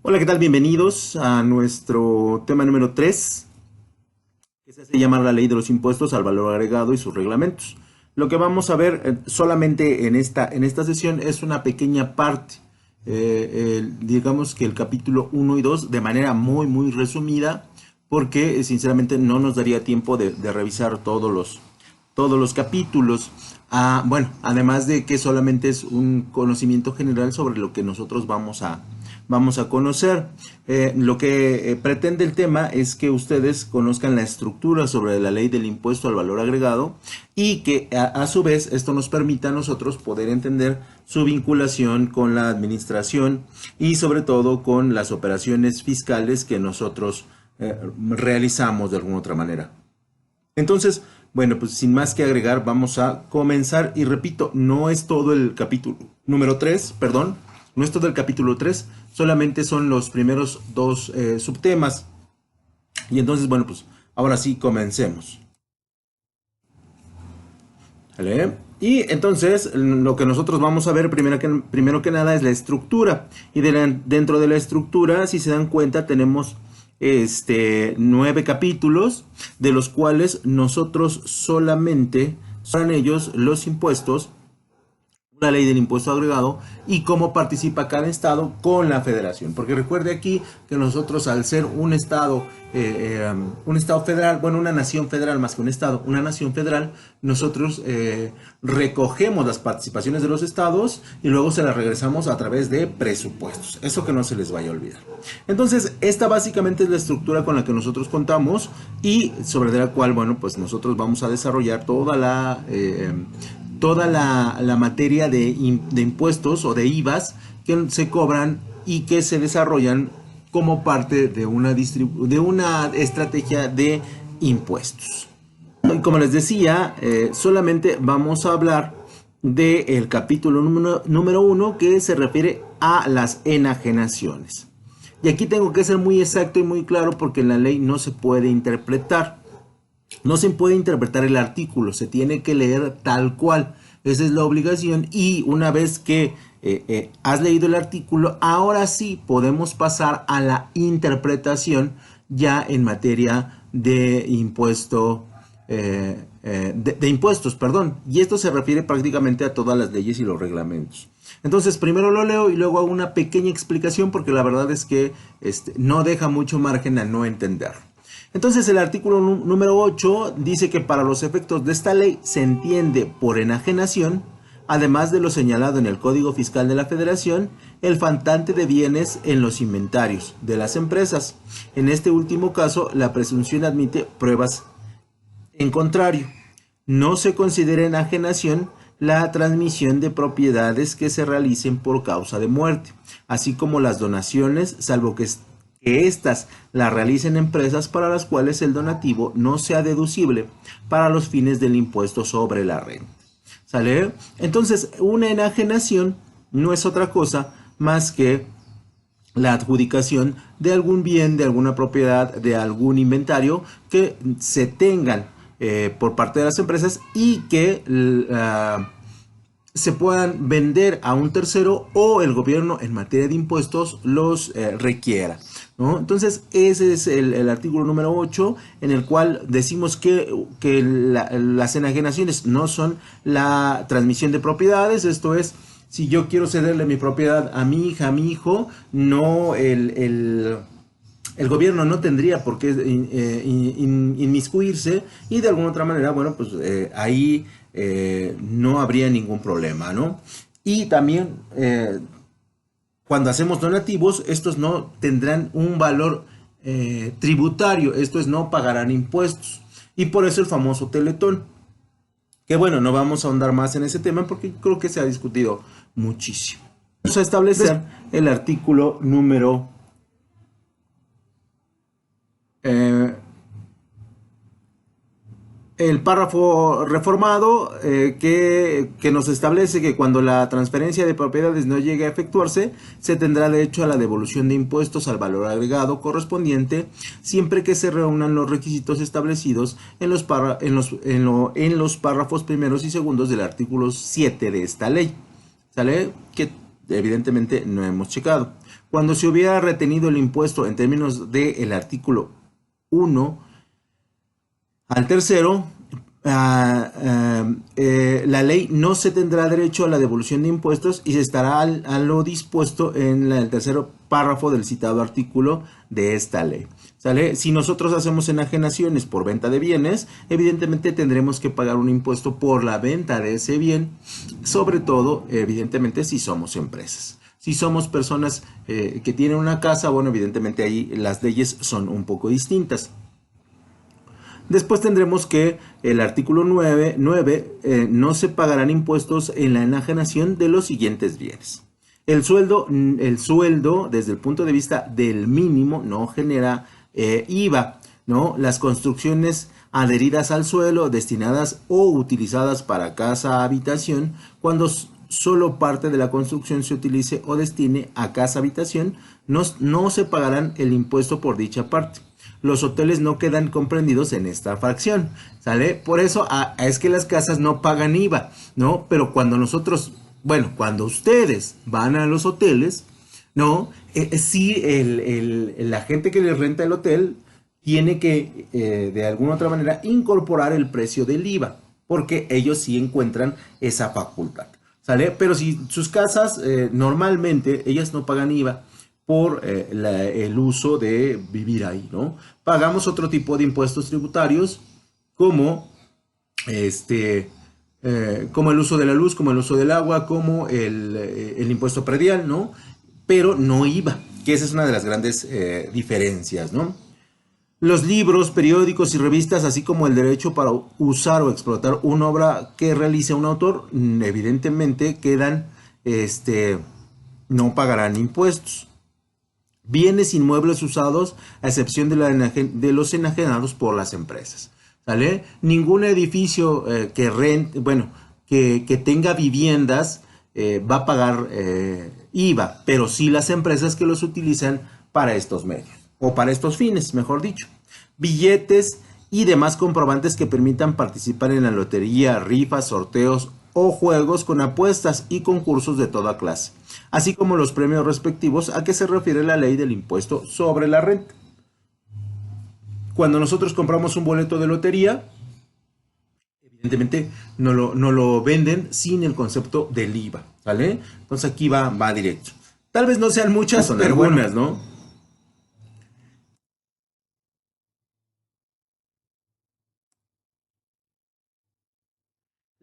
Hola, ¿qué tal? Bienvenidos a nuestro tema número 3, que se hace llamar la ley de los impuestos al valor agregado y sus reglamentos. Lo que vamos a ver solamente en esta sesión es una pequeña parte, digamos que el capítulo 1 y 2 de manera muy resumida, porque sinceramente no nos daría tiempo de revisar todos los capítulos. Bueno, además de que solamente es un conocimiento general sobre lo que nosotros vamos a conocer. Lo que pretende el tema es que ustedes conozcan la estructura sobre la ley del impuesto al valor agregado y que a su vez esto nos permita a nosotros poder entender su vinculación con la administración y sobre todo con las operaciones fiscales que nosotros realizamos de alguna otra manera. Entonces, bueno, pues sin más que agregar, vamos a comenzar. Y repito, no es todo el capítulo número 3, perdón, no es todo el capítulo 3, solamente son los primeros dos subtemas. Y entonces, bueno, pues ahora sí, comencemos. ¿Vale? Y entonces, lo que nosotros vamos a ver primero que nada es la estructura. Y dentro de la estructura, si se dan cuenta, tenemos 9 capítulos, de los cuales nosotros solamente son ellos los impuestos, la ley del impuesto agregado y cómo participa cada estado con la federación. Porque recuerde aquí que nosotros, al ser un estado federal, bueno, una nación federal más que un estado, una nación federal, nosotros recogemos las participaciones de los estados y luego se las regresamos a través de presupuestos. Eso que no se les vaya a olvidar. Entonces, esta básicamente es la estructura con la que nosotros contamos y sobre la cual, bueno, pues nosotros vamos a desarrollar toda la materia de impuestos o de IVAs que se cobran y que se desarrollan como parte de una estrategia de impuestos. Y como les decía, solamente vamos a hablar del capítulo número 1, que se refiere a las enajenaciones. Y aquí tengo que ser muy exacto y muy claro, porque en la ley no se puede interpretar. No se puede interpretar el artículo, se tiene que leer tal cual. Esa es la obligación, y una vez que has leído el artículo, ahora sí podemos pasar a la interpretación ya en materia de impuestos, perdón. Y esto se refiere prácticamente a todas las leyes y los reglamentos. Entonces, primero lo leo y luego hago una pequeña explicación, porque la verdad es que no deja mucho margen a no entender. Entonces, el artículo número 8 dice que para los efectos de esta ley se entiende por enajenación, además de lo señalado en el Código Fiscal de la Federación, el faltante de bienes en los inventarios de las empresas. En este último caso, la presunción admite pruebas en contrario. No se considera enajenación la transmisión de propiedades que se realicen por causa de muerte, así como las donaciones, salvo que éstas la realicen empresas para las cuales el donativo no sea deducible para los fines del impuesto sobre la renta. ¿Sale? Entonces, una enajenación no es otra cosa más que la adjudicación de algún bien, de alguna propiedad, de algún inventario que se tengan por parte de las empresas y que se puedan vender a un tercero, o el gobierno en materia de impuestos los requiera, ¿no? Entonces, ese es el artículo número 8, en el cual decimos que las enajenaciones no son la transmisión de propiedades. Esto es, si yo quiero cederle mi propiedad a mi hija, a mi hijo, no el gobierno no tendría por qué inmiscuirse, y de alguna otra manera, bueno, pues ahí no habría ningún problema, ¿no? Y también cuando hacemos donativos, estos no tendrán un valor tributario, esto es, no pagarán impuestos, y por eso el famoso Teletón, que bueno, no vamos a ahondar más en ese tema porque creo que se ha discutido muchísimo. Vamos a establecer el artículo número el párrafo reformado que nos establece que cuando la transferencia de propiedades no llegue a efectuarse, se tendrá derecho a la devolución de impuestos al valor agregado correspondiente, siempre que se reúnan los requisitos establecidos en los párrafos primeros y segundos del artículo 7 de esta ley. ¿Sale? Que evidentemente no hemos checado. Cuando se hubiera retenido el impuesto en términos del artículo 1 al tercero, la ley no se tendrá derecho a la devolución de impuestos y se estará a lo dispuesto en el tercer párrafo del citado artículo de esta ley. ¿Sale? Si nosotros hacemos enajenaciones por venta de bienes, evidentemente tendremos que pagar un impuesto por la venta de ese bien, sobre todo, evidentemente, si somos empresas. Si somos personas que tienen una casa, bueno, evidentemente ahí las leyes son un poco distintas. Después tendremos que el artículo 9 no se pagarán impuestos en la enajenación de los siguientes bienes. El sueldo, desde el punto de vista del mínimo, no genera IVA, ¿no? Las construcciones adheridas al suelo, destinadas o utilizadas para casa habitación, cuando solo parte de la construcción se utilice o destine a casa habitación, no se pagarán el impuesto por dicha parte. Los hoteles no quedan comprendidos en esta fracción, ¿sale? Por eso es que las casas no pagan IVA, ¿no? Pero cuando nosotros, bueno, cuando ustedes van a los hoteles, ¿no? Sí, la gente que les renta el hotel tiene que, de alguna otra manera, incorporar el precio del IVA, porque ellos sí encuentran esa facultad, ¿sale? Pero si sus casas, normalmente, ellas no pagan IVA por el uso de vivir ahí, ¿no? Pagamos otro tipo de impuestos tributarios como como el uso de la luz, como el uso del agua, como el impuesto predial, ¿no? Pero no IVA, que esa es una de las grandes diferencias, ¿no? Los libros, periódicos y revistas, así como el derecho para usar o explotar una obra que realice un autor, evidentemente quedan, no pagarán impuestos. Bienes inmuebles usados, a excepción de los enajenados por las empresas, ¿sale? Ningún edificio que tenga viviendas va a pagar IVA, pero sí las empresas que los utilizan para estos medios, o para estos fines, mejor dicho. Billetes y demás comprobantes que permitan participar en la lotería, rifas, sorteos o juegos con apuestas y concursos de toda clase, así como los premios respectivos a que se refiere la ley del impuesto sobre la renta. Cuando nosotros compramos un boleto de lotería, evidentemente no lo venden sin el concepto del IVA, ¿vale? Entonces aquí va directo. Tal vez no sean muchas, son algunas, ¿no?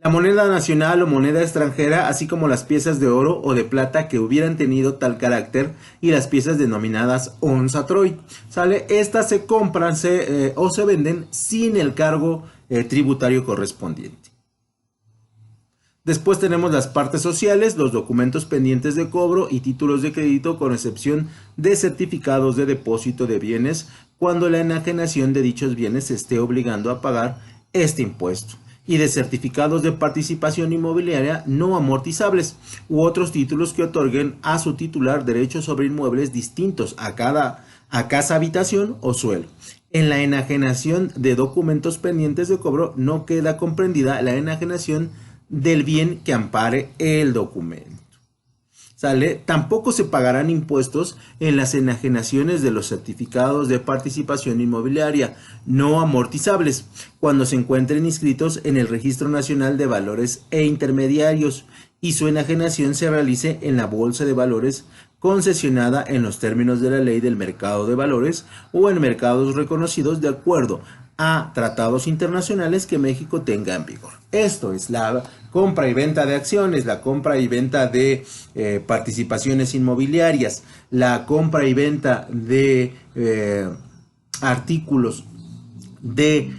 La moneda nacional o moneda extranjera, así como las piezas de oro o de plata que hubieran tenido tal carácter y las piezas denominadas onza troy, ¿sale? Estas se compran o se venden sin el cargo tributario correspondiente. Después tenemos las partes sociales, los documentos pendientes de cobro y títulos de crédito, con excepción de certificados de depósito de bienes, cuando la enajenación de dichos bienes se esté obligando a pagar este impuesto, y de certificados de participación inmobiliaria no amortizables u otros títulos que otorguen a su titular derechos sobre inmuebles distintos a casa habitación o suelo. En la enajenación de documentos pendientes de cobro no queda comprendida la enajenación del bien que ampare el documento, ¿sale? Tampoco se pagarán impuestos en las enajenaciones de los certificados de participación inmobiliaria no amortizables cuando se encuentren inscritos en el Registro Nacional de Valores e Intermediarios y su enajenación se realice en la Bolsa de Valores concesionada en los términos de la Ley del Mercado de Valores o en mercados reconocidos de acuerdo a tratados internacionales que México tenga en vigor. Esto es la compra y venta de acciones, la compra y venta de participaciones inmobiliarias, la compra y venta de artículos de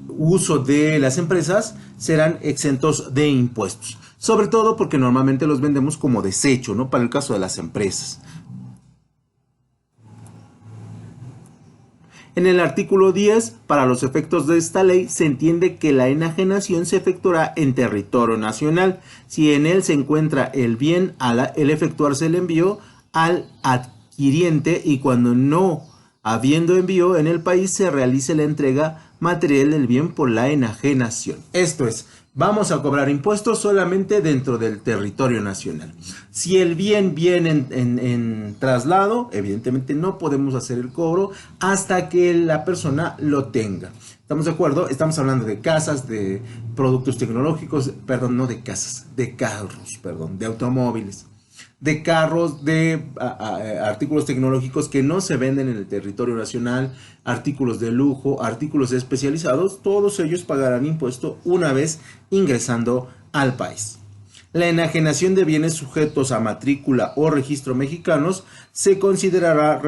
uso de las empresas serán exentos de impuestos. Sobre todo porque normalmente los vendemos como desecho, ¿no? Para el caso de las empresas. En el artículo 10, para los efectos de esta ley, se entiende que la enajenación se efectuará en territorio nacional, si en él se encuentra el bien el efectuarse el envío al adquiriente y cuando no habiendo envío en el país se realice la entrega material del bien por la enajenación. Esto es, vamos a cobrar impuestos solamente dentro del territorio nacional. Si el bien viene en traslado, evidentemente no podemos hacer el cobro hasta que la persona lo tenga. ¿Estamos de acuerdo? Estamos hablando de casas, de productos tecnológicos, perdón, no de casas, de carros, perdón, de automóviles, de carros, de artículos tecnológicos que no se venden en el territorio nacional, artículos de lujo, artículos especializados, todos ellos pagarán impuesto una vez ingresando al país. La enajenación de bienes sujetos a matrícula o registro mexicanos se considerará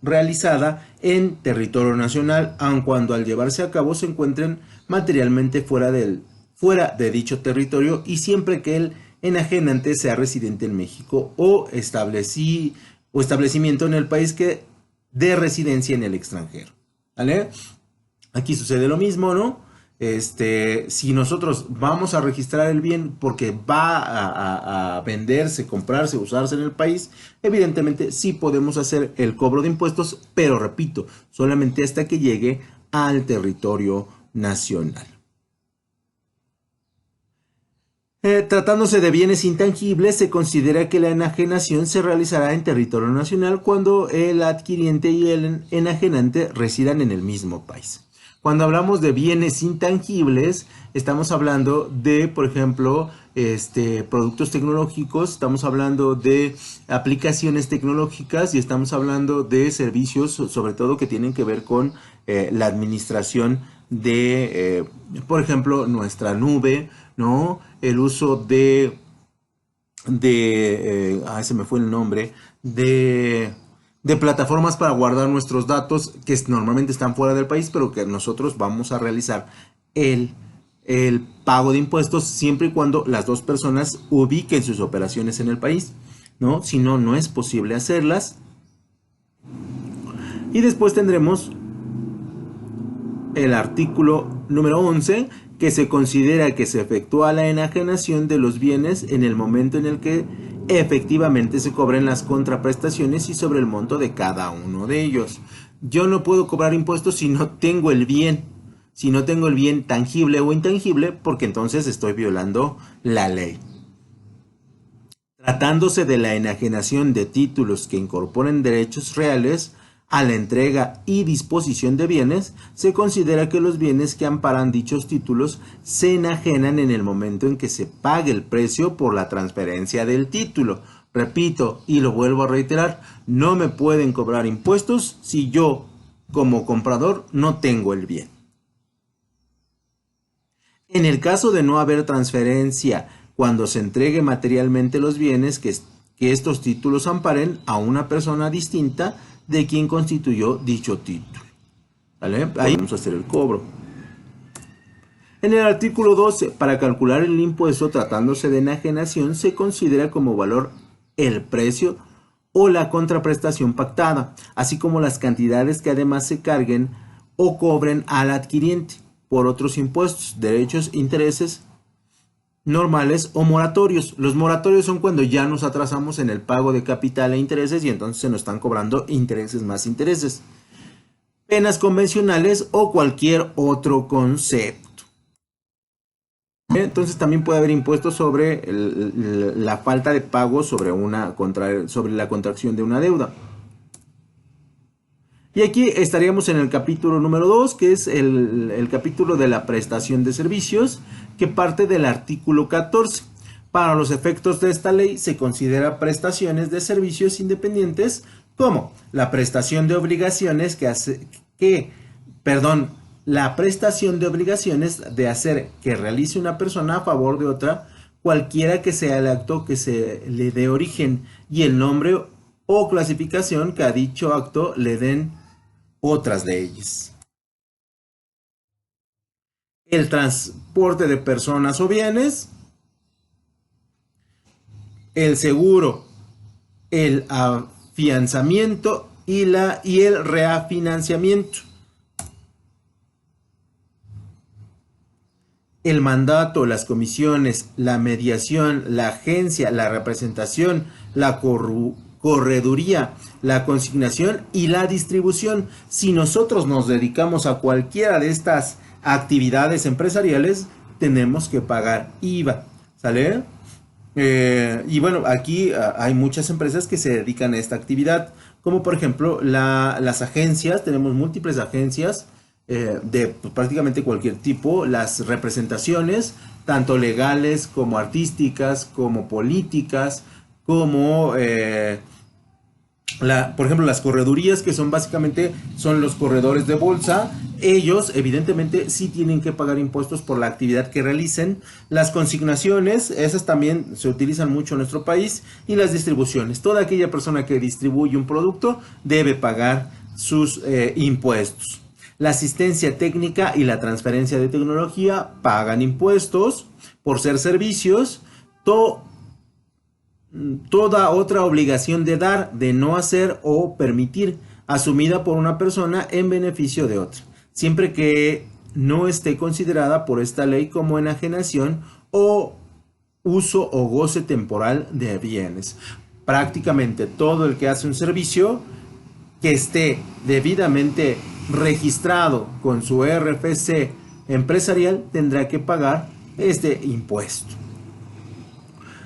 realizada en territorio nacional, aun cuando al llevarse a cabo se encuentren materialmente fuera de dicho territorio y siempre que el enajenante sea residente en México o establecimiento en el país que de residencia en el extranjero. ¿Vale? Aquí sucede lo mismo, ¿no? Si nosotros vamos a registrar el bien porque va a venderse, comprarse, usarse en el país, evidentemente sí podemos hacer el cobro de impuestos, pero repito, solamente hasta que llegue al territorio nacional. Tratándose de bienes intangibles, se considera que la enajenación se realizará en territorio nacional cuando el adquiriente y el enajenante residan en el mismo país. Cuando hablamos de bienes intangibles, estamos hablando de, por ejemplo, productos tecnológicos, estamos hablando de aplicaciones tecnológicas y estamos hablando de servicios, sobre todo que tienen que ver con la administración de, por ejemplo, nuestra nube, ¿no? El uso de se me fue el nombre, de plataformas para guardar nuestros datos que normalmente están fuera del país, pero que nosotros vamos a realizar el pago de impuestos siempre y cuando las dos personas ubiquen sus operaciones en el país, ¿no? Si no, no es posible hacerlas. Y después tendremos el artículo número 11, que se considera que se efectúa la enajenación de los bienes en el momento en el que efectivamente se cobren las contraprestaciones y sobre el monto de cada uno de ellos. Yo no puedo cobrar impuestos si no tengo el bien, tangible o intangible, porque entonces estoy violando la ley. Tratándose de la enajenación de títulos que incorporen derechos reales a la entrega y disposición de bienes, se considera que los bienes que amparan dichos títulos se enajenan en el momento en que se pague el precio por la transferencia del título. Repito y lo vuelvo a reiterar, no me pueden cobrar impuestos si yo, como comprador, no tengo el bien. En el caso de no haber transferencia, cuando se entregue materialmente los bienes que estos títulos amparen a una persona distinta de quien constituyó dicho título. ¿Vale? Ahí vamos a hacer el cobro. En el artículo 12, para calcular el impuesto tratándose de enajenación, se considera como valor el precio o la contraprestación pactada, así como las cantidades que además se carguen o cobren al adquiriente por otros impuestos, derechos, intereses normales o moratorios. Los moratorios son cuando ya nos atrasamos en el pago de capital e intereses y entonces se nos están cobrando intereses más intereses. Penas convencionales o cualquier otro concepto. Entonces también puede haber impuestos sobre la falta de pago sobre la contracción de una deuda. Y aquí estaríamos en el capítulo número 2, que es el capítulo de la prestación de servicios, que parte del artículo 14. Para los efectos de esta ley se considera prestaciones de servicios independientes como la prestación de obligaciones la prestación de obligaciones de hacer que realice una persona a favor de otra, cualquiera que sea el acto que se le dé origen y el nombre o clasificación que a dicho acto le den otras leyes. El transporte de personas o bienes, el seguro, el afianzamiento y el refinanciamiento. El mandato, las comisiones, la mediación, la agencia, la representación, la correduría, la consignación y la distribución. Si nosotros nos dedicamos a cualquiera de estas actividades empresariales, tenemos que pagar IVA, ¿sale? Y bueno, aquí hay muchas empresas que se dedican a esta actividad, como por ejemplo las agencias. Tenemos múltiples agencias de pues, prácticamente cualquier tipo, las representaciones, tanto legales como artísticas, como políticas, como por ejemplo, las corredurías, que son básicamente son los corredores de bolsa. Ellos evidentemente sí tienen que pagar impuestos por la actividad que realicen. Las consignaciones, esas también se utilizan mucho en nuestro país. Y las distribuciones, toda aquella persona que distribuye un producto debe pagar sus impuestos. La asistencia técnica y la transferencia de tecnología pagan impuestos por ser servicios. Toda otra obligación de dar, de no hacer o permitir, asumida por una persona en beneficio de otra, siempre que no esté considerada por esta ley como enajenación o uso o goce temporal de bienes. Prácticamente todo el que hace un servicio que esté debidamente registrado con su RFC empresarial tendrá que pagar este impuesto.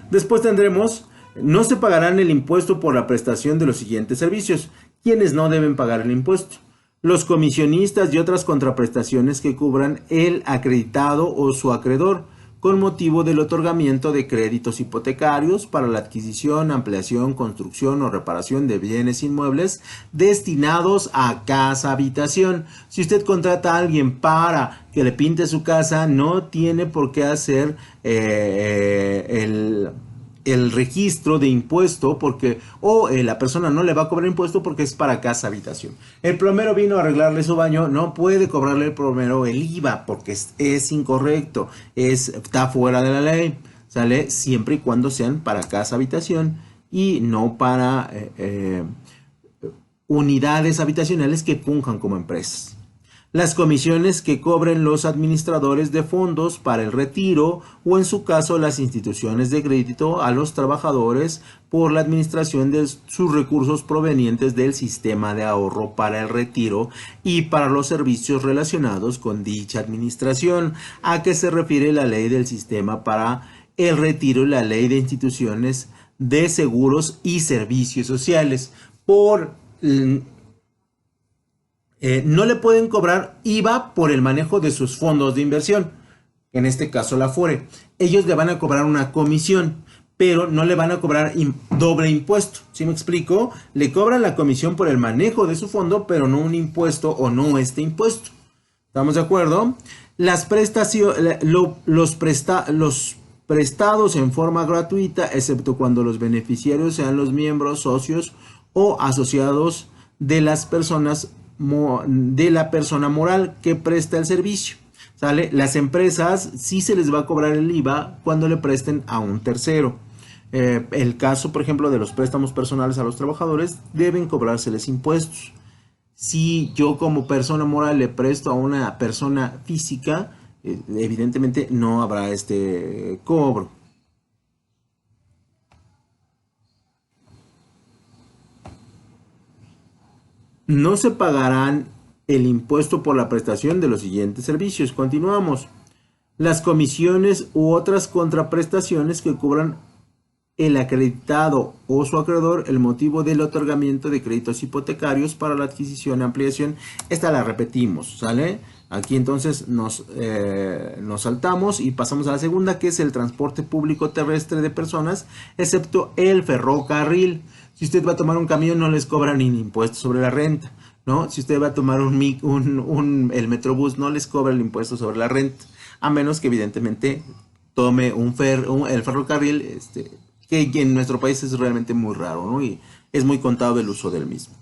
Después tendremos: no se pagarán el impuesto por la prestación de los siguientes servicios. ¿Quiénes no deben pagar el impuesto? Los comisionistas y otras contraprestaciones que cubran el acreditado o su acreedor, con motivo del otorgamiento de créditos hipotecarios para la adquisición, ampliación, construcción o reparación de bienes inmuebles destinados a casa habitación. Si usted contrata a alguien para que le pinte su casa, no tiene por qué hacer el registro de impuesto, porque la persona no le va a cobrar impuesto porque es para casa habitación. El plomero vino a arreglarle su baño, no puede cobrarle el plomero el IVA porque es incorrecto, está fuera de la ley, ¿sale? Siempre y cuando sean para casa habitación y no para unidades habitacionales que funjan como empresas. Las comisiones que cobren los administradores de fondos para el retiro, o en su caso las instituciones de crédito, a los trabajadores por la administración de sus recursos provenientes del sistema de ahorro para el retiro y para los servicios relacionados con dicha administración. ¿A qué se refiere la ley del sistema para el retiro y la ley de instituciones de seguros y servicios sociales? No le pueden cobrar IVA por el manejo de sus fondos de inversión, en este caso la Afore. Ellos le van a cobrar una comisión, pero no le van a cobrar doble impuesto. ¿Sí me explico? Le cobran la comisión por el manejo de su fondo, pero no un impuesto o no este impuesto. ¿Estamos de acuerdo? Las prestaciones, los prestados en forma gratuita, excepto cuando los beneficiarios sean los miembros, socios o asociados de las personas de la persona moral que presta el servicio, ¿sale? Las empresas sí se les va a cobrar el IVA cuando le presten a un tercero. El caso, por ejemplo, de los préstamos personales a los trabajadores, deben cobrárseles impuestos. Si yo como persona moral le presto a una persona física, evidentemente no habrá este cobro. No se pagarán el impuesto por la prestación de los siguientes servicios. Continuamos. Las comisiones u otras contraprestaciones que cubran el acreditado o su acreedor el motivo del otorgamiento de créditos hipotecarios para la adquisición, ampliación. Esta la repetimos, ¿sale? Aquí entonces nos saltamos y pasamos a la segunda, que es el transporte público terrestre de personas, excepto el ferrocarril. Si usted va a tomar un camión, no les cobran ni impuesto sobre la renta, ¿no? Si usted va a tomar el Metrobús, no les cobra el impuesto sobre la renta, a menos que evidentemente tome el ferrocarril, que en nuestro país es realmente muy raro, ¿no? Y es muy contado el uso del mismo.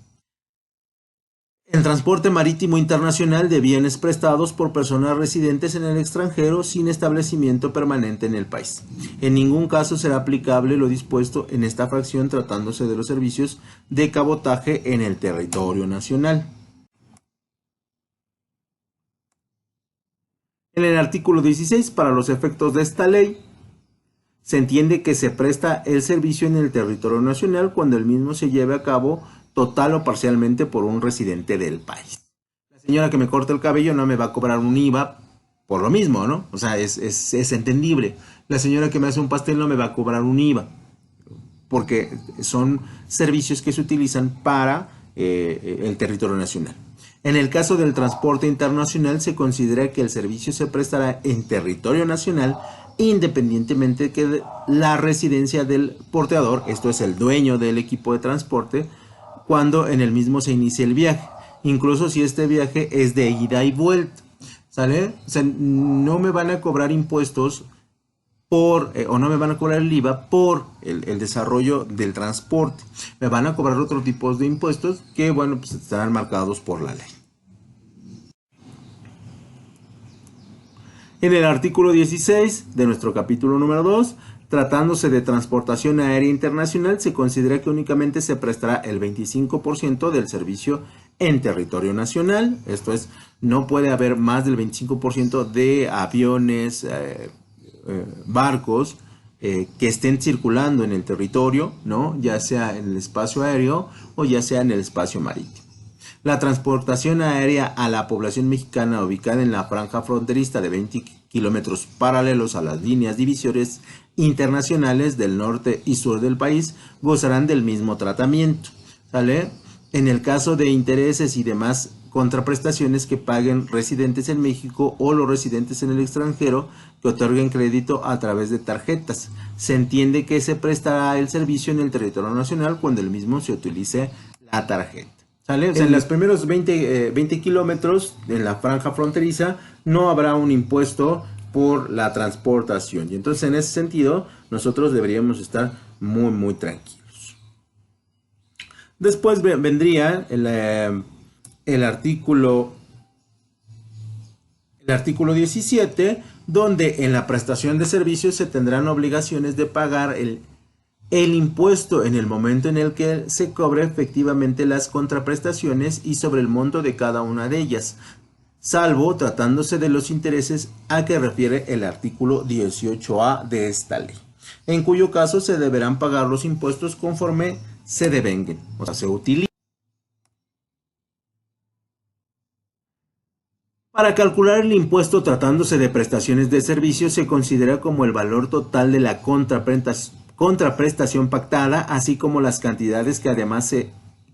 El transporte marítimo internacional de bienes prestados por personas residentes en el extranjero sin establecimiento permanente en el país. En ningún caso será aplicable lo dispuesto en esta fracción tratándose de los servicios de cabotaje en el territorio nacional. En el artículo 16, para los efectos de esta ley, se entiende que se presta el servicio en el territorio nacional cuando el mismo se lleve a cabo total o parcialmente por un residente del país. La señora que me corta el cabello no me va a cobrar un IVA por lo mismo, ¿no? O sea, es entendible. La señora que me hace un pastel no me va a cobrar un IVA, porque son servicios que se utilizan para el territorio nacional. En el caso del transporte internacional, se considera que el servicio se prestará en territorio nacional independientemente de la residencia del porteador, esto es el dueño del equipo de transporte, cuando en el mismo se inicie el viaje, incluso si este viaje es de ida y vuelta, ¿sale? O sea, no me van a cobrar impuestos o no me van a cobrar el IVA por el desarrollo del transporte. Me van a cobrar otro tipo de impuestos que, bueno, pues estarán marcados por la ley. En el artículo 16 de nuestro capítulo número 2, tratándose de transportación aérea internacional, se considera que únicamente se prestará el 25% del servicio en territorio nacional. Esto es, no puede haber más del 25% de aviones, barcos que estén circulando en el territorio, ¿no? Ya sea en el espacio aéreo o ya sea en el espacio marítimo. La transportación aérea a la población mexicana ubicada en la franja fronteriza de 20 kilómetros paralelos a las líneas divisorias internacionales del norte y sur del país gozarán del mismo tratamiento, ¿sale? En el caso de intereses y demás contraprestaciones que paguen residentes en México o los residentes en el extranjero que otorguen crédito a través de tarjetas. Se entiende que se prestará el servicio en el territorio nacional cuando el mismo se utilice la tarjeta. ¿Sale? O sea, en los primeros 20 kilómetros en la franja fronteriza no habrá un impuesto por la transportación. Y entonces en ese sentido nosotros deberíamos estar muy, muy tranquilos. Después vendría el artículo 17, donde en la prestación de servicios se tendrán obligaciones de pagar el impuesto en el momento en el que se cobre efectivamente las contraprestaciones y sobre el monto de cada una de ellas, salvo tratándose de los intereses a que refiere el artículo 18A de esta ley, en cuyo caso se deberán pagar los impuestos conforme se devenguen, o sea, se utilicen. Para calcular el impuesto tratándose de prestaciones de servicios se considera como el valor total de la contraprestación pactada, así como las cantidades que además se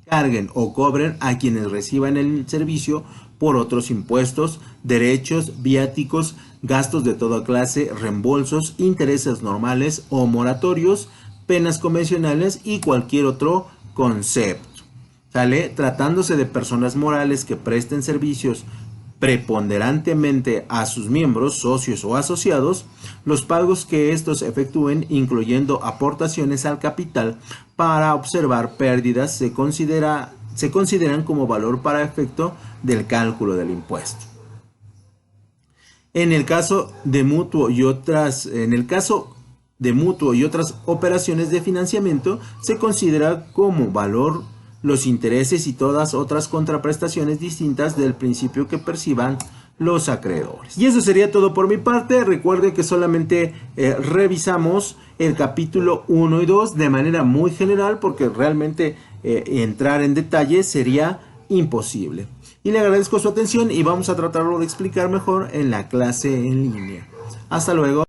carguen o cobren a quienes reciban el servicio por otros impuestos, derechos, viáticos, gastos de toda clase, reembolsos, intereses normales o moratorios, penas convencionales y cualquier otro concepto. ¿Sale? Tratándose de personas morales que presten servicios preponderantemente a sus miembros, socios o asociados, los pagos que estos efectúen, incluyendo aportaciones al capital para observar pérdidas, se consideran como valor para efecto del cálculo del impuesto. En el caso de mutuo y otras operaciones de financiamiento, se considera como valor los intereses y todas otras contraprestaciones distintas del principio que perciban los acreedores. Y eso sería todo por mi parte. Recuerden que solamente revisamos el capítulo 1 y 2 de manera muy general, porque realmente entrar en detalle sería imposible. Y le agradezco su atención y vamos a tratarlo de explicar mejor en la clase en línea. Hasta luego.